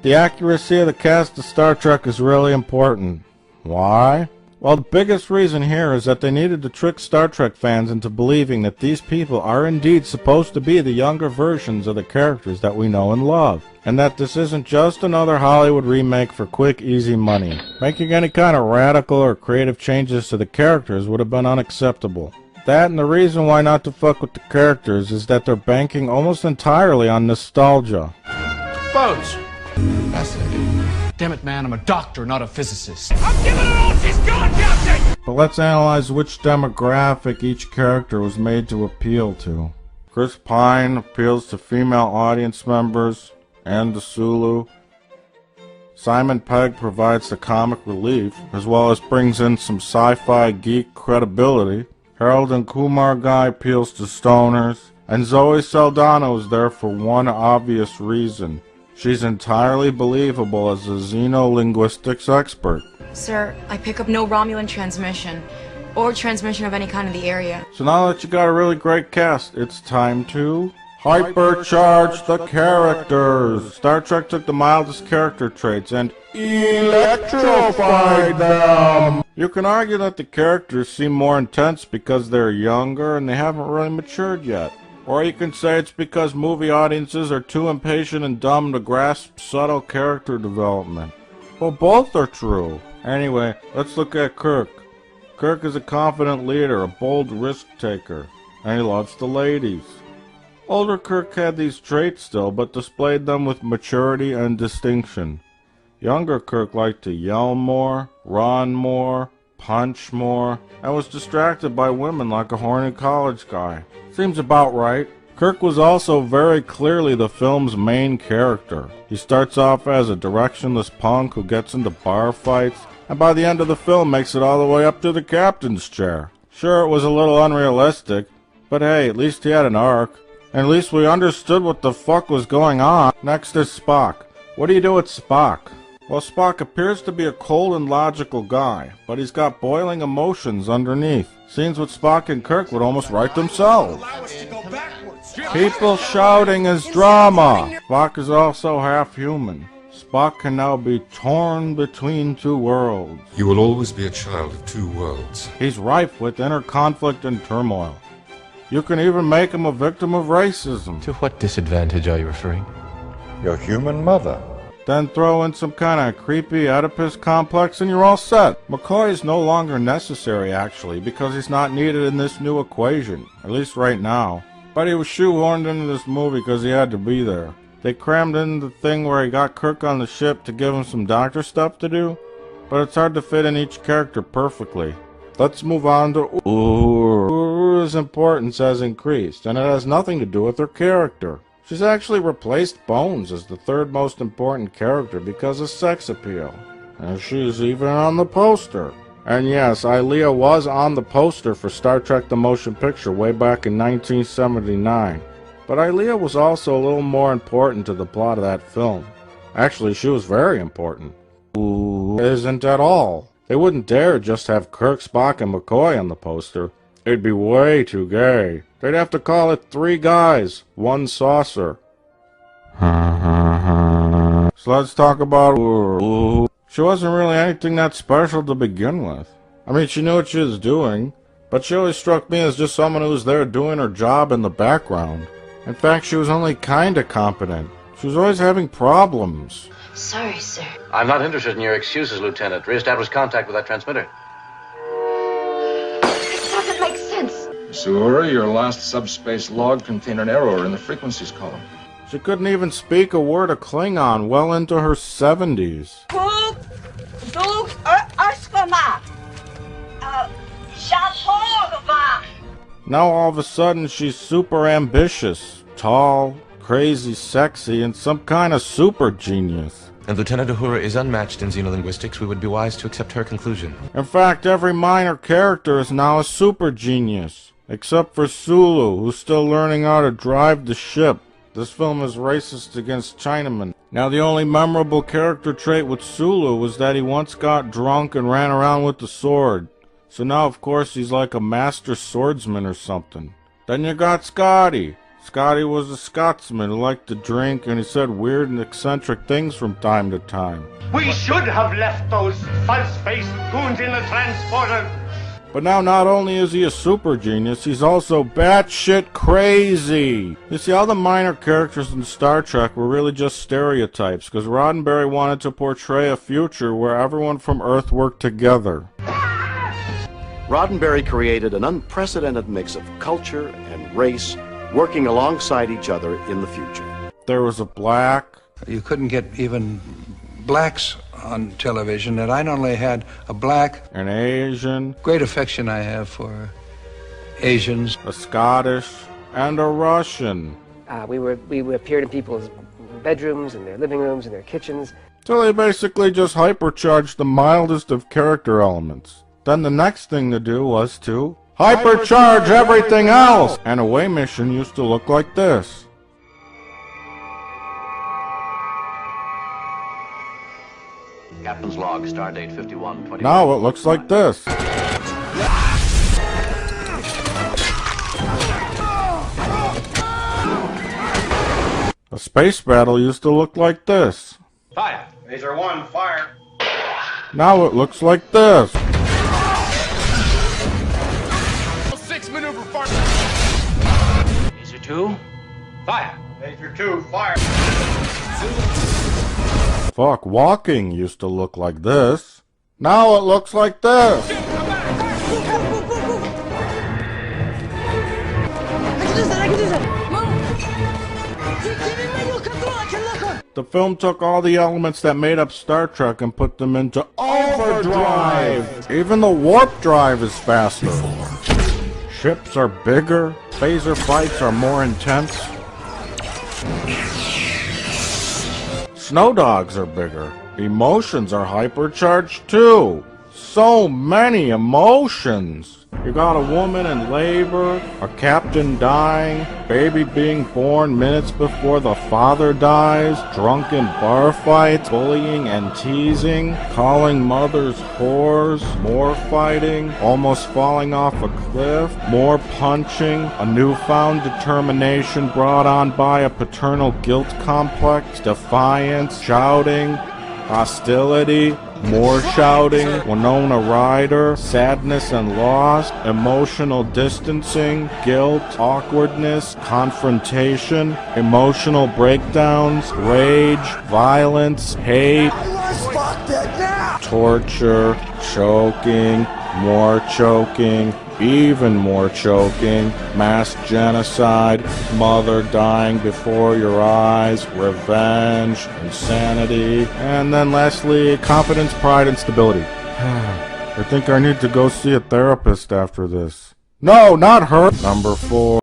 The accuracy of the cast of Star Trek is really important. Why? Well, the biggest reason here is that they needed to trick Star Trek fans into believing that these people are indeed supposed to be the younger versions of the characters that we know and love, and that this isn't just another Hollywood remake for quick, easy money. Making any kind of radical or creative changes to the characters would have been unacceptable. That and the reason why not to fuck with the characters is that they're banking almost entirely on nostalgia. Bones! Fascinating. Damn it, man, I'm a doctor, not a physicist. I'm giving her all she's got, Captain! But let's analyze which demographic each character was made to appeal to. Chris Pine appeals to female audience members and the Sulu. Simon Pegg provides the comic relief, as well as brings in some sci-fi geek credibility. Harold and Kumar Guy appeals to stoners. And Zoe Saldana is there for one obvious reason. She's entirely believable as a xenolinguistics expert. Sir, I pick up no Romulan transmission, or transmission of any kind in the area. So now that you got a really great cast, it's time to hypercharge the characters. Star Trek took the mildest character traits and electrified them. You can argue that the characters seem more intense because they're younger and they haven't really matured yet. Or you can say it's because movie audiences are too impatient and dumb to grasp subtle character development. Well, both are true. Anyway, let's look at Kirk. Kirk is a confident leader, a bold risk-taker, and he loves the ladies. Older Kirk had these traits still, but displayed them with maturity and distinction. Younger Kirk liked to yell more, run more, punch more, and was distracted by women like a horny college guy. Seems about right. Kirk was also very clearly the film's main character. He starts off as a directionless punk who gets into bar fights, and by the end of the film makes it all the way up to the captain's chair. Sure, it was a little unrealistic, but hey, at least he had an arc. And at least we understood what the fuck was going on. Next is Spock. What do you do with Spock? Well, Spock appears to be a cold and logical guy, but he's got boiling emotions underneath. Scenes with Spock and Kirk would almost write themselves. People shouting is drama. Spock is also half human. Spock can now be torn between two worlds. You will always be a child of two worlds. He's rife with inner conflict and turmoil. You can even make him a victim of racism. To what disadvantage are you referring? Your human mother. Then throw in some kind of creepy Oedipus complex and you're all set. McCoy is no longer necessary, actually, because he's not needed in this new equation, at least right now. But he was shoehorned into this movie because he had to be there. They crammed in the thing where he got Kirk on the ship to give him some doctor stuff to do, but it's hard to fit in each character perfectly. Let's move on to Uhura. Uhura's importance has increased, and it has nothing to do with her character. She's actually replaced Bones as the third most important character because of sex appeal. And she's even on the poster. And yes, Ilea was on the poster for Star Trek the Motion Picture way back in 1979. But Ilea was also a little more important to the plot of that film. Actually, she was very important. Isn't at all. They wouldn't dare just have Kirk, Spock, and McCoy on the poster. It'd be way too gay. They'd have to call it 3 guys, 1 saucer. So let's talk about Uhura. She wasn't really anything that special to begin with. I mean, she knew what she was doing, but she always struck me as just someone who was there doing her job in the background. In fact, she was only kinda competent. She was always having problems. Sorry, sir. I'm not interested in your excuses, Lieutenant. Re-establish contact with that transmitter. It doesn't make sense. Uhura, your last subspace log contained an error in the frequencies column. She couldn't even speak a word of Klingon well into her 70s. Now all of a sudden she's super ambitious, tall, crazy, sexy, and some kind of super genius. And Lieutenant Uhura is unmatched in xenolinguistics. We would be wise to accept her conclusion. In fact, every minor character is now a super genius, except for Sulu, who's still learning how to drive the ship. This film is racist against Chinamen. Now the only memorable character trait with Sulu was that he once got drunk and ran around with the sword. So now of course he's like a master swordsman or something. Then you got Scotty. Scotty was a Scotsman who liked to drink, and he said weird and eccentric things from time to time. We should have left those false-faced goons in the transporter. But now not only is he a super genius, he's also batshit crazy. You see, all the minor characters in Star Trek were really just stereotypes, because Roddenberry wanted to portray a future where everyone from Earth worked together. Roddenberry created an unprecedented mix of culture and race working alongside each other in the future. There was a black. You couldn't get even blacks on television, and I not only had a black, An Asian. Great affection I have for Asians. A Scottish. And a Russian. We appeared in people's bedrooms, and their living rooms, and their kitchens. So they basically just hypercharged the mildest of character elements. Then the next thing to do was to hypercharge everything else! An away mission used to look like this. Captain's log, stardate 51:20. Now it looks like this. A space battle used to look like this. Fire. Laser 1, fire. Now it looks like this. 6 maneuver fire. Laser 2, fire. Laser 2, fire. Fuck, walking used to look like this. Now it looks like this. The film took all the elements that made up Star Trek and put them into overdrive. Even the warp drive is faster. Ships are bigger. Phaser fights are more intense. Snow dogs are bigger. Emotions are hypercharged too. So many emotions. You got a woman in labor, a captain dying, baby being born minutes before the father dies, drunken bar fights, bullying and teasing, calling mothers whores, more fighting, almost falling off a cliff, more punching, a newfound determination brought on by a paternal guilt complex, defiance, shouting, hostility, more shouting, Winona Ryder, sadness and loss, emotional distancing, guilt, awkwardness, confrontation, emotional breakdowns, rage, violence, hate, torture, choking, more choking, even more choking, mass genocide, mother dying before your eyes, revenge, insanity, and then lastly, confidence, pride, and stability. I think I need to go see a therapist after this. No, not her. Number 4.